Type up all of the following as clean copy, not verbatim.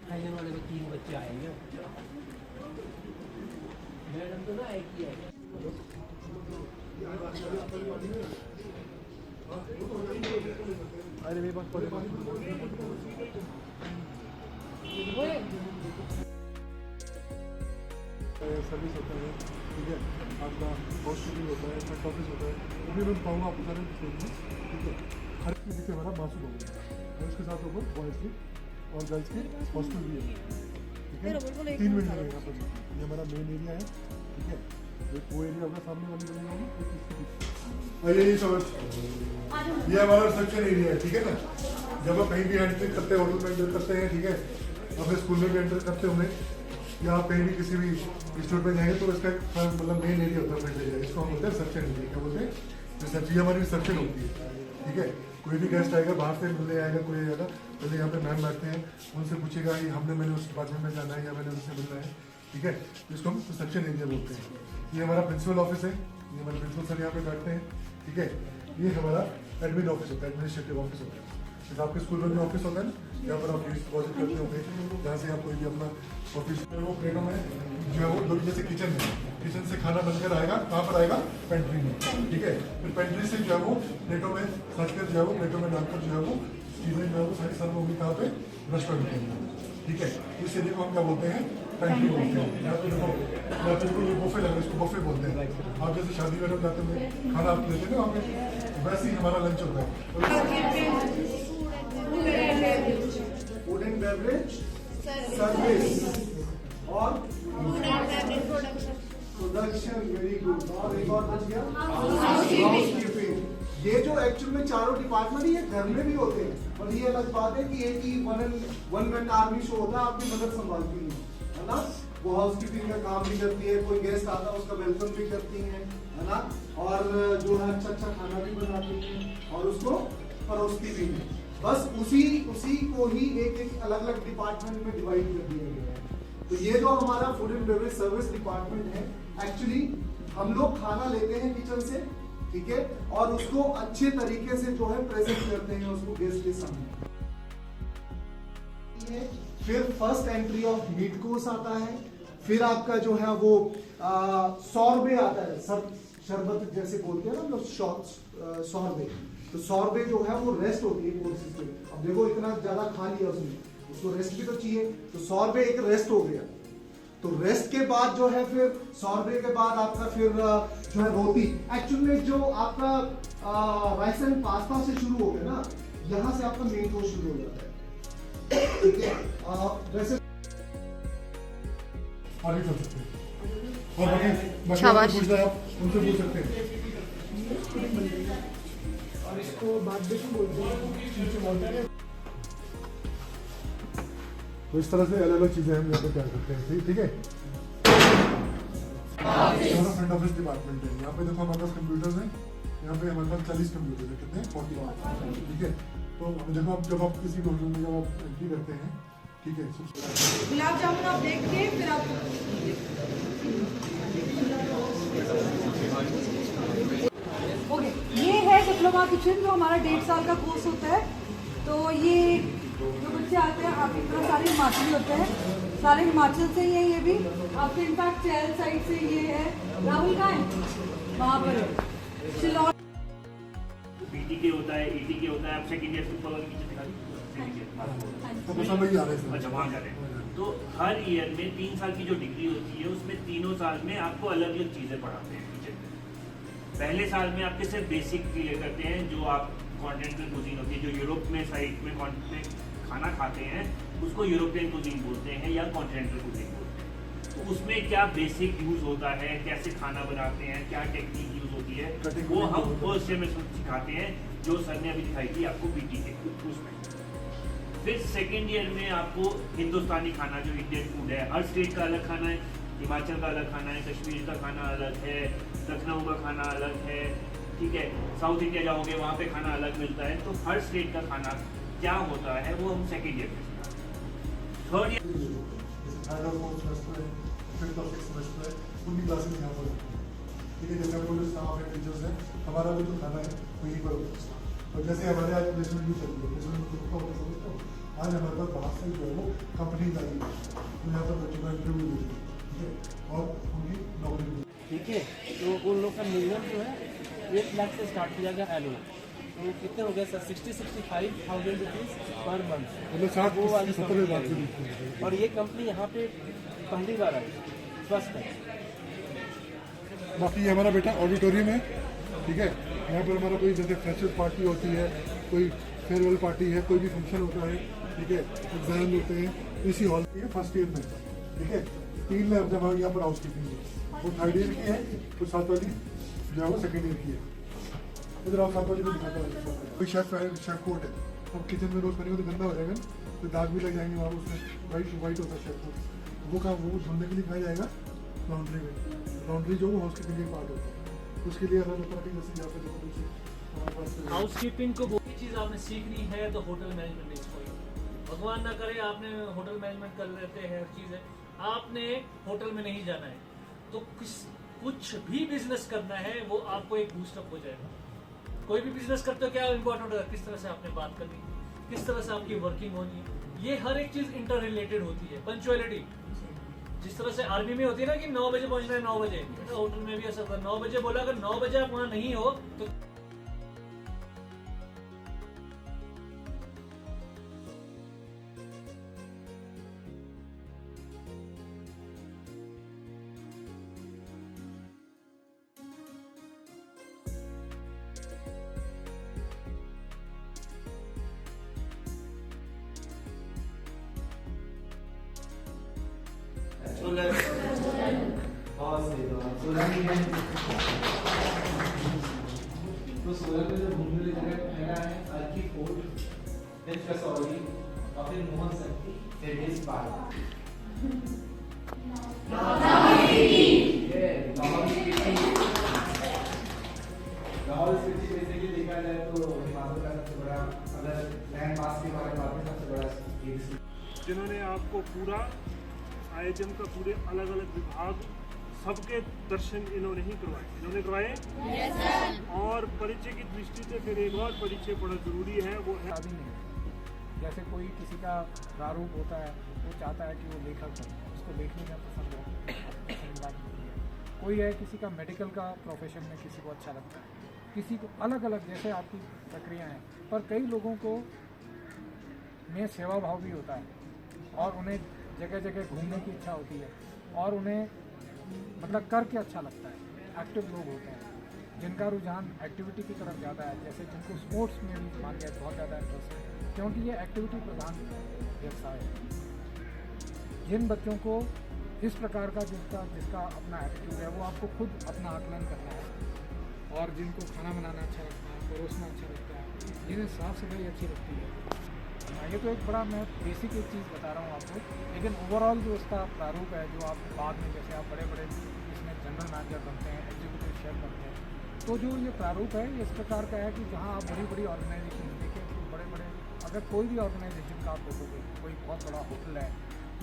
खाने वाले में 3 बच्चे आएंगे। मैडम तो ना एक ही है। अरे मेरे पास पड़े सर्विस होता है, ठीक है, आपका हॉस्पिटल होता है, फ्रंट ऑफिस होता है, वो भी मैं पाऊँगा आपको सारे ठीक है। हर एक चीज़ हमारा मासूम होगा और उसके साथ ऊपर बॉयज़ की और गर्ल्स की हॉस्टल भी है, ठीक है। 3 विंडो है यहाँ पर, ये हमारा मेन एरिया है, ठीक है। एक वो एरिया होगा सामने वाली बिल्डिंग होगी, एक इसके पीछे। ये समझ, ये हमारा रिसेप्शन एरिया है, ठीक है ना। जब आप कहीं भी एंट्री करते हैं, होटल में एंटर करते हैं, ठीक है, अपने स्कूल में भी एंटर करते होंगे या आप कहीं भी किसी भी इंस्टीट्यूट में जाएंगे तो इसका मतलब मेन एरिया होता है, फ्रंट एरिया, इसको हम बोलते हैं रिसेप्शन एरिया। क्या बोलते हैं? रिसेप्शन, ये हमारी रिसेप्शन होती है, ठीक है। कोई भी गेस्ट आएगा, बाहर से मिलने आएगा, कोई आएगा, पहले यहाँ पे मैम बैठते हैं, उनसे पूछेगा कि मैंने उस डिपार्टमेंट में जाना है या मैंने उनसे मिलना है, ठीक है। इसको हम रिसेप्शन एरिया बोलते हैं। ये हमारा प्रिंसिपल ऑफिस है, ये हमारे प्रिंसिपल सर यहाँ पे बैठते हैं, ठीक है। ये हमारा एडमिन ऑफिस होता है, एडमिनिस्ट्रेटिव ऑफिस होता है। जैसे आपके स्कूल में भी ऑफिस होता है ना, यहाँ पर आप फीस डिपॉजिट करते होंगे, जहाँ से आप कोई भी अपना ऑफिस में वो प्लेटों में जो है वो जैसे किचन है, किचन से खाना बनकर आएगा, कहाँ पर आएगा? पेंट्री में, ठीक है। फिर पेंट्री से जो है वो प्लेटों में सज कर जो है वो प्लेटों में डालकर जो है वो चीज़ें जो है वो सारी सर्व होंगी कहाँ पे? रेस्टोरेंट के अंदर, ठीक है। इस एरिया को हम क्या बोलते हैं? पेंट्री बोलते हैं। यहाँ पे देखो, यहाँ पे ये बुफे लग रहा है, इसको बुफे बोलते हैं। आप जैसे शादी वगैरह जाते हुए खाना आप लेते हैं ना वहाँ पे, वैसे ही हमारा लंच होता है। फूड एंड बेवरेज सर्विस और प्रोडक्शन, वेरी गुड। और एक और बच गया हाउसकीपिंग। ये जो एक्चुअल में चारों डिपार्टमेंट ये घर में भी होते हैं, और ये अलग बात है कि एक ही वन मैन आर्मी शो होता है, आपकी मदद संभालती है ना। वो हाउसकीपिंग का काम भी करती है, कोई गेस्ट आता है उसका वेलकम भी करती है ना, और जो है अच्छा अच्छा खाना भी बनाती है और उसको परोसती भी है। बस उसी को ही एक अलग अलग डिपार्टमेंट में डिवाइड कर दिया गया है। तो ये जो हमारा food and beverage service department है, एक्चुअली हम लोग खाना लेते हैं किचन से, ठीक है, और उसको अच्छे तरीके से जो है प्रेजेंट करते हैं उसको गेस्ट के सामने। फिर first entry of meat course आता है, फिर आपका जो है वो सॉर्बे आता है, शरबत जैसे बोलते हैं ना हम लोग, सॉर्बे। तो सॉर्बे जो है वो रेस्ट होती है कोर्सेज में। अब देखो इतना ज्यादा खा लिया उसने, उसको रेस्ट भी तो चाहिए, तो सॉर्बे एक रेस्ट हो गया। तो रेस्ट के बाद जो है फिर सॉर्बे के बाद आपका फिर जो है रोटी। एक्चुअल में जो आपका राइस एंड पास्ता से शुरू हो गया ना, यहाँ से आपका मेन कोर्स शुरू हो जाता है, ठीक है। वैसे आगे चल सकते हैं और बाकी पूछना है आप उनसे पूछ सकते हैं। और इसको बाद में बोलते हैं, तो इस तरह से अलग अलग चीजें हम यहाँ पे तैयार करते हैं, ठीक है। हमारा फ्रंट ऑफिस डिपार्टमेंट है, यहाँ पे देखो हमारे पास कंप्यूटर्स हैं, यहाँ पे हमारे पास 40 कंप्यूटर है, कितने? 41, ठीक है। तो जब आप किसी होटल में जब आप एंट्री करते हैं, ठीक है, गुलाब जामुन आप देख के फिर आप ओके। ये है डिप्लोमा किचन, जो हमारा 1.5 साल का कोर्स होता है। तो ये जो बच्चे आते हैं, आप इतना सारे हिमाचली होते हैं, सारे हिमाचल से ही है। ये भी आपके इनफैक्ट चैल साइड से ये है। राहुल कहाँ है? वहाँ पर है। शिलौर बीटी के होता है, ईटी के होता है। आप सेकंड ईयर ऊपर वाली किचन दिखा दीजिए। अच्छा, वहाँ कर रहे हैं। तो हर ईयर में 3 साल की जो डिग्री होती है, उसमें तीनों साल में आपको अलग अलग चीज़ें पढ़ाते हैं किचन में। पहले साल में आपके सिर्फ बेसिक क्लियर करते हैं, जो आप कॉन्टिनेंटल कुजीन होती है, जो यूरोप में साइड में खाना खाते हैं, उसको यूरोपियन कुजीन बोलते हैं या कॉन्टिनेंटल कुजीन बोलते हैं। तो उसमें क्या बेसिक यूज़ होता है, कैसे खाना बनाते हैं, क्या टेक्निक यूज़ होती है, वो हम फर्स्ट ईयर में सिखाते हैं, जो सर ने अभी दिखाई थी आपको बीटी के उसमें। फिर सेकेंड ईयर में आपको हिंदुस्तानी खाना, जो इंडियन फूड है, हर स्टेट का अलग खाना है। हिमाचल का अलग खाना है, कश्मीर का खाना अलग है, लखनऊ का खाना अलग है, ठीक है। साउथ इंडिया जाओगे वहाँ पे खाना अलग मिलता है। तो हर स्टेट का खाना क्या होता है वो हम सेकेंड ईयर में सिखाते हैं। थर्ड ईयर उनकी क्लासेस यहाँ पर, ठीक है। जैसे हम लोग स्टाफ है, टीचर्स हैं, हमारा भी जो खाना है वहीं पर होता है। और जैसे हमारे आज प्लेसमेंट भी चल रही है, प्लेसमेंट आज हमारे पास बाहर से जो है वो कंपनी आई है, तो यहाँ पर बच्चों का इंटरव्यू दे, ठीक है, और उनकी नौकरी मिली। ठीक है, तो उन लोग का मिनिमम जो है 8 लाख से स्टार्ट किया गया एनुअल। तो कितने हो गए सर? 60-65,000 rupees per month. मतलब 60-70 बात की। और ये कंपनी यहाँ पे पहली बार आई, फर्स्ट है। बाकी ये हमारा बेटा ऑडिटोरियम है, ठीक है, यहाँ पर हमारा कोई जैसे फ्रेशर पार्टी होती है, कोई फेयरवेल पार्टी है, कोई भी फंक्शन होता है, ठीक है, एग्जाम होते हैं, इसी हॉल की है फर्स्ट ईयर में, ठीक है। 3 लैब जब यहाँ पर हाउस कीपिंग है, वो 3rd ईयर की है, तो 7 वाली जो है वो 2nd ईयर की है। इधर आप 7 वाली को दिखाता है, कोई शेफ कोट है, अब किचन में रोज बनेगा तो गंदा हो जाएगा, तो दाग भी लग जाएंगे वहाँ, उसमें वाइट होता है शेफ कोट, वो काम वो धोने के लिए खाया जाएगा लॉन्ड्री में। लॉन्ड्री जो हाउस कीपिंग का पार्ट होता है, उसके लिए अलग तरह की जैसे यहाँ पे देखो हमारे पास हाउसकीपिंग को वो चीज़ आपने सीखनी है तो hotel management is for you. भगवान ना करे आपने होटल मैनेजमेंट कर लेते हैं, हर चीज़ है, आपने होटल में नहीं जाना है तो कुछ भी बिजनेस करना है वो आपको एक बूस्टअप हो जाएगा। कोई भी बिजनेस करते हो क्या इंपॉर्टेंट होता है? किस तरह से आपने बात करनी है, किस तरह से आपकी वर्किंग होनी है, ये हर एक चीज़ इंटर रिलेटेड होती है। पंचुअलिटी जिस तरह से आर्मी में होती है ना कि 9 बजे पहुंचना है, 9 बजे, तो होटल में भी ऐसा होता है 9 बजे बोला, अगर 9 बजे आप वहां नहीं हो तो तो सोलर में जो घूमने वाली जगह पहला है अर्की फोर्ट, देन कसौली और फिर मोहन शक्ति, फिर इस पार्क। लाहौल स्पीति बेसिकली देखा जाए तो हिमाचल का सबसे बड़ा, अगर लैंड मास के बारे में बात करें सबसे बड़ा, जिन्होंने आपको पूरा आयोजन का पूरे अलग अलग विभाग सबके दर्शन इन्होंने ही करवाए, इन्होंने करवाए। और परिचय की दृष्टि से फिर एक और परिचय बड़ा जरूरी है, वो है शादी नहीं। जैसे कोई किसी का प्रारूप होता है, वो चाहता है कि वो लेखक हो, उसको लिखने में पसंद है, कोई है किसी का मेडिकल का प्रोफेशन में किसी को अच्छा लगता है, किसी को अलग अलग जैसे आपकी प्रक्रिया हैं, पर कई लोगों को में सेवा भाव भी होता है और उन्हें जगह जगह घूमने की इच्छा होती है और उन्हें मतलब करके अच्छा लगता है। एक्टिव लोग होते हैं जिनका रुझान एक्टिविटी की तरफ ज़्यादा है, जैसे जिनको स्पोर्ट्स में भी मान लिया बहुत ज़्यादा इंटरेस्ट है, क्योंकि ये एक्टिविटी प्रधान व्यवसाय है। जिन बच्चों को इस प्रकार का जिसका अपना एटीट्यूड है, वो आपको खुद अपना आकलन करना है। और जिनको खाना बनाना अच्छा लगता है, परोसना अच्छा लगता है, जिन्हें साफ सफाई अच्छी लगती है, ये तो एक बड़ा मैं बेसिक एक चीज़ बता रहा हूँ आपको, लेकिन ओवरऑल जो इसका प्रारूप है, जो आप बाद में जैसे आप बड़े बड़े इसमें जनरल मैनेजर बनते हैं, एग्जीक्यूटिव शेफ बनते हैं, तो जो ये प्रारूप है ये इस प्रकार का है कि जहाँ आप बड़ी बड़ी ऑर्गेनाइजेशन देखें तो बड़े बड़े, अगर कोई भी ऑर्गेनाइजेशन का आप देखोगे, कोई बहुत बड़ा होटल है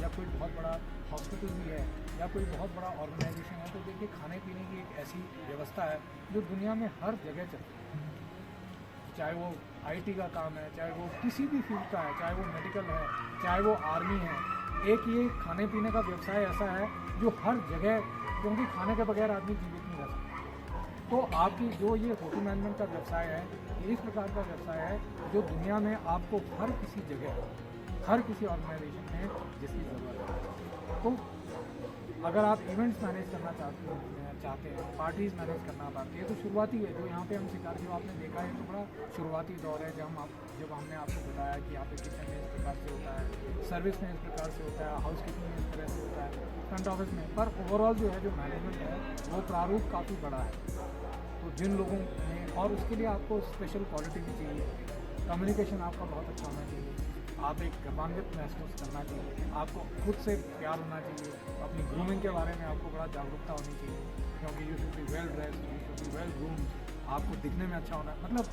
या कोई बहुत बड़ा हॉस्पिटल भी है या कोई बहुत बड़ा ऑर्गेनाइजेशन है, तो देखिए खाने पीने की एक ऐसी व्यवस्था है जो दुनिया में हर जगह चलती है। चाहे वो आईटी का काम है, चाहे वो किसी भी फील्ड का है, चाहे वो मेडिकल है, चाहे वो आर्मी है, एक ये खाने पीने का व्यवसाय ऐसा है जो हर जगह, क्योंकि खाने के बगैर आदमी जीवित नहीं रह सकता। तो आपकी जो ये होटल मैनेजमेंट का व्यवसाय है, ये इस प्रकार का व्यवसाय है जो दुनिया में आपको हर किसी जगह, हर किसी ऑर्गेनाइजेशन में जिसकी ज़रूरत है। तो अगर आप इवेंट्स मैनेज करना चाहते हैं, पार्टीज़ मैनेज करना चाहते हैं, तो शुरुआती है जो यहाँ पे हम सिखा, जो आपने देखा है तो बड़ा शुरुआती दौर है जब हमने आपको बताया कि यहाँ पे किचन में इस प्रकार से होता है, सर्विस में इस प्रकार से होता है, हाउस कीपिंग में इस तरह से होता है, फ्रंट ऑफिस में। पर ओवरऑल जो है जो मैनेजमेंट है वो प्रारूप काफ़ी बड़ा है। तो जिन लोगों ने, और उसके लिए आपको स्पेशल क्वालिटी भी चाहिए, कम्युनिकेशन आपका बहुत अच्छा होना चाहिए, आप एक गर्वान्वित महसूस करना चाहिए, आपको खुद से प्यार होना चाहिए, अपनी ग्रूमिंग के बारे में आपको बड़ा जागरूकता होनी चाहिए, क्योंकि you should be well dressed, you should be well groomed, आपको दिखने में अच्छा होना, मतलब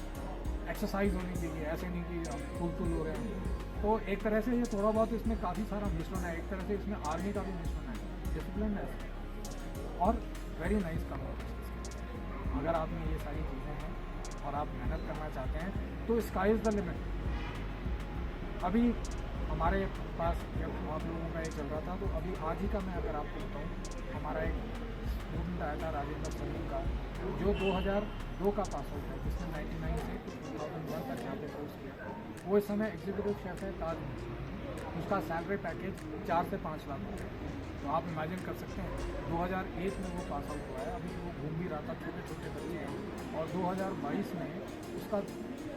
एक्सरसाइज होनी चाहिए, ऐसे नहीं कि आप फुल हो रहे हैं। तो एक तरह से ये थोड़ा बहुत इसमें काफ़ी सारा मिश्रण है, एक तरह से इसमें आर्मी का भी मिश्रण है, डिसिप्लिन है और वेरी नाइस कम्युनिकेशन। अगर आप में ये सारी चीज़ें हैं और आप मेहनत करना चाहते हैं तो स्काई इज़ द लिमिट। अभी हमारे पास जब आप लोगों का ये चल रहा था, तो अभी आज ही का मैं अगर आपको बताऊँ, हमारा एक स्टूडेंट आया था राजेंद्र सलीम का, जो 2002 का पास आउट है, जिसने 99 से 2001 तक यहाँ पे कोर्स किया। वो इस समय एग्जीक्यूटिव शेफ है ताज में। उसका सैलरी पैकेज 4 से 5 लाख रुपये है। तो आप इमेजिन कर सकते हैं 2001 में वो पास आउट हुआ है, अभी वो घूम भी रहा था, छोटे छोटे बच्चे हैं, और 2022 में उसका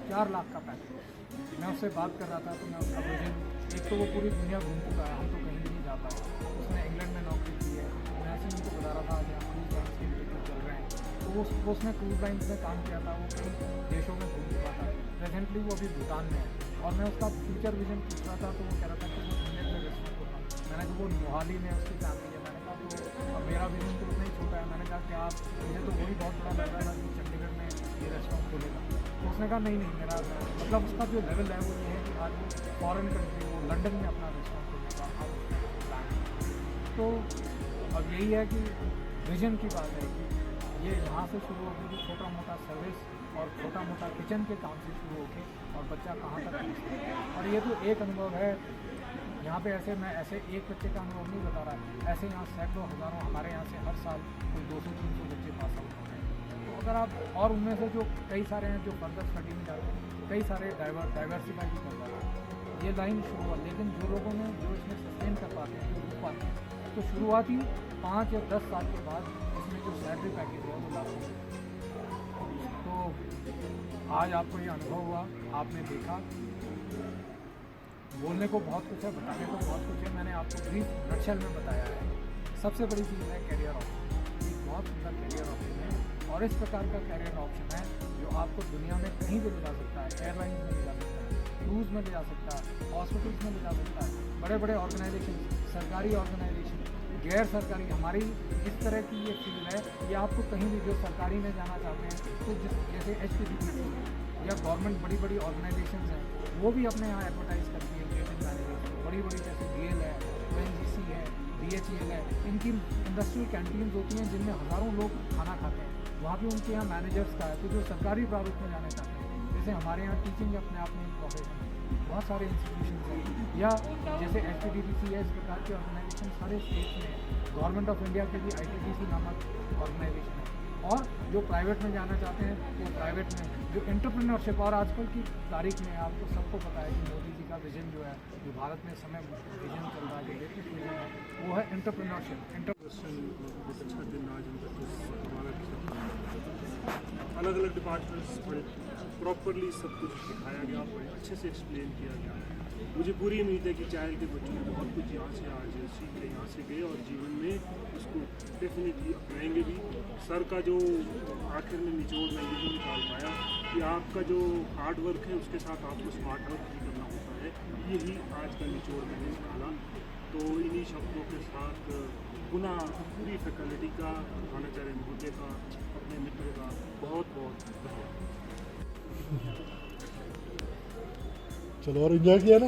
4 लाख का पैकेज। मैं उससे बात कर रहा था तो मैं उसका विजन, एक तो वो पूरी दुनिया घूम चुका है, हम तो कहीं नहीं जा पाए। उसने इंग्लैंड में नौकरी की है, मैं ऐसे उनको बता रहा था जहाँ क्रूज लाइन्स के इंस्टीट्यूट चल रहे हैं, तो उसने क्रूज लाइन्स में काम किया था, वो कई देशों में घूम चुका था। प्रेजेंटली वो अभी भूटान में है, और मैं उसका फ्यूचर विजन पूछ रहा था तो वो कह रहा था कि वो इंडियन में रेस्टोरेंट खोलना। मैंने कहा वो मोहाली में उसकी फैमिली है, मैंने कहा तो अब मेरा विजन तो उतना ही छोटा है। मैंने कहा कि आप, मुझे तो वही बहुत बड़ा लग रहा था कि चंडीगढ़ में ये रेस्टोरेंट खोलेगा। तो उसने कहा नहीं मेरा मतलब उसका जो लेवल है वो ये है कि आज वो फॉरेन कंट्री, वो लंदन में अपना रेस्टोरेंट खोलने का अब प्लान है। तो अब यही है कि विजन की बात है कि ये यहाँ से शुरू होगी कि छोटा मोटा सर्विस और छोटा मोटा किचन के काम से शुरू होके और बच्चा कहाँ तक पहुँचता है। और ये तो एक अनुभव है यहाँ पे, ऐसे मैं ऐसे एक बच्चे का अनुभव नहीं बता रहा है, ऐसे यहाँ सैकड़ों हज़ारों हमारे यहाँ से हर साल कोई 200-300 बच्चे पास आउट हो रहे हैं। तो अगर आप, और उनमें से जो कई सारे हैं जो फर्दर स्टडी में जाते हैं, कई सारे डाइवर्सिफाई भी कर रहे हैं। ये लाइन शुरू हुआ, लेकिन जो लोगों ने जो इसमें सस्टेन कर पाते हैं, जो रुक पाते हैं, तो शुरुआती 5 या 10 साल के बाद इसमें जो सैलरी पैकेज है वो लागू है। तो आज आपको ये अनुभव हुआ, आपने देखा, बोलने को बहुत कुछ है, बताने को बहुत कुछ है, मैंने आपको ब्रीफ नटशेल में बताया है। सबसे बड़ी चीज़ है कैरियर ऑप्शन, एक बहुत सुंदर कैरियर ऑप्शन है, और इस प्रकार का कैरियर ऑप्शन है जो आपको दुनिया में कहीं भी ले जा सकता है, एयरलाइंस में ले जा सकता है, क्रूज में ले जा सकता है, हॉस्पिटल्स में ले जा सकता है, बड़े बड़े ऑर्गेनाइजेशन, सरकारी ऑर्गेनाइजेशन, गैर सरकारी, हमारी इस तरह की ये फील्ड है, ये आपको कहीं भी, जो सरकारी में जाना चाहते हैं तो जैसे HPDC या गवर्नमेंट बड़ी बड़ी ऑर्गेनाइजेशंस हैं, वो भी अपने यहाँ एडवर्टाइज करती है, क्रिएटिव मैनेजर बड़ी बड़ी जैसे GAIL है, ONGC है, BHEL है, इनकी इंडस्ट्रियल कैंटीन्स होती हैं जिनमें हज़ारों लोग खाना खाते हैं, वहाँ भी उनके यहाँ मैनेजर्स का है। तो जो सरकारी प्रारूप में जाना चाहते हैं, जैसे हमारे यहाँ टीचिंग अपने आप में प्रोफेशन है, बहुत सारे इंस्टीट्यूशन हैं, या जैसे HPDC है, इस प्रकार के ऑर्गेनाइजेशन सारे स्टेट्स में है। गवर्नमेंट ऑफ इंडिया की भी ITDC नामक ऑर्गेनाइजेशन है, और जो प्राइवेट में जाना चाहते हैं वो प्राइवेट में, जो एंटरप्रेन्योरशिप, और आजकल की तारीख में आपको सबको पता है कि मोदी जी का विजन जो है, जो भारत में समय विजन चल रहा है, जो लेटेस्ट विजन है, वो है एंटरप्रेन्योरशिप। बहुत अच्छा दिन आज हम तक हमारा अलग अलग डिपार्टमेंट्स बड़े प्रॉपरली सब कुछ दिखाया गया, बड़े अच्छे से एक्सप्लेन किया गया। मुझे पूरी उम्मीद है कि चाइल्ड के बच्चों ने बहुत कुछ यहाँ से आज सीख के यहाँ से गए और जीवन में उसको डेफिनेटली अपनाएंगे भी। सर का जो आखिर में निचोड़ में ये भी निकाल पाया कि आपका जो हार्ड वर्क है उसके साथ आपको स्मार्ट वर्क भी करना होता है, यही आज का निचोड़ मैंने निकाला। तो इन्हीं शब्दों के साथ पुनः पूरी फैकल्टी का, प्रधानाचार्य महोदय का, अपने मित्र का बहुत बहुत धन्यवाद। चलो, और एंजॉय किया ना।